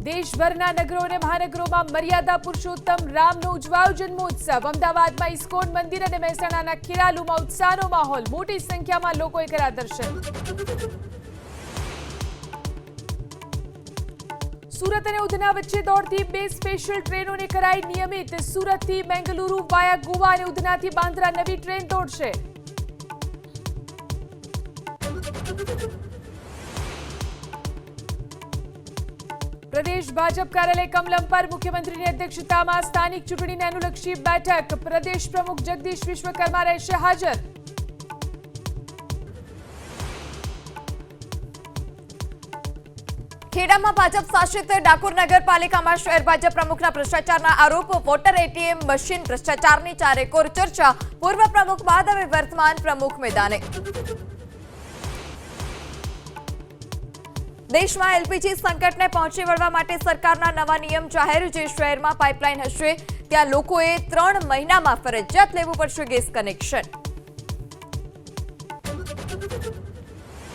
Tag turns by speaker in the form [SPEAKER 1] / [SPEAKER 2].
[SPEAKER 1] દેશભરના નગરો અને મહાનગરોમાં મર્યાદા પુરુષોત્તમ રામનો ઉજવાયો જન્મોત્સવ. અમદાવાદમાં ઇસ્કોન મંદિર અને મહેસાણાના ખેરાલુમાં ઉત્સાહનો માહોલ. મોટી સંખ્યામાં લોકોએ કર્યા દર્શન. સુરત અને ઉધના વચ્ચે દોડતી 2 સ્પેશિયલ ટ્રેનોને કરાઈ નિયમિત. સુરતથી બેંગલુરુ વાયા ગોવા અને ઉધનાથી બાંદ્રા નવી ટ્રેન દોડશે. પ્રદેશ ભાજપ કાર્યાલય કમલમ પર મુખ્યમંત્રીની અધ્યક્ષતામાં સ્થાનિક ચૂંટણીને અનુલક્ષી બેઠક. પ્રદેશ પ્રમુખ જગદીશ વિશ્વકર્મા રહેશે હાજર.
[SPEAKER 2] ખેડામાં ભાજપ શાસિત ડાકોર નગરપાલિકામાં શહેર ભાજપ પ્રમુખના ભ્રષ્ટાચારના આરોપ. વોટર એટીએમ મશીન ભ્રષ્ટાચારની ચારેકોર ચર્ચા. પૂર્વ પ્રમુખ બાદ હવે વર્તમાન પ્રમુખ મેદાને. દેશમાં એલપીજી સંકટને પહોંચી વળવા માટે સરકારના નવા નિયમ જાહેર. જે શહેરમાં પાઇપલાઇન હશે ત્યાં લોકોએ 3 મહિનામાં ફરજિયાત લેવું પડશે ગેસ કનેક્શન.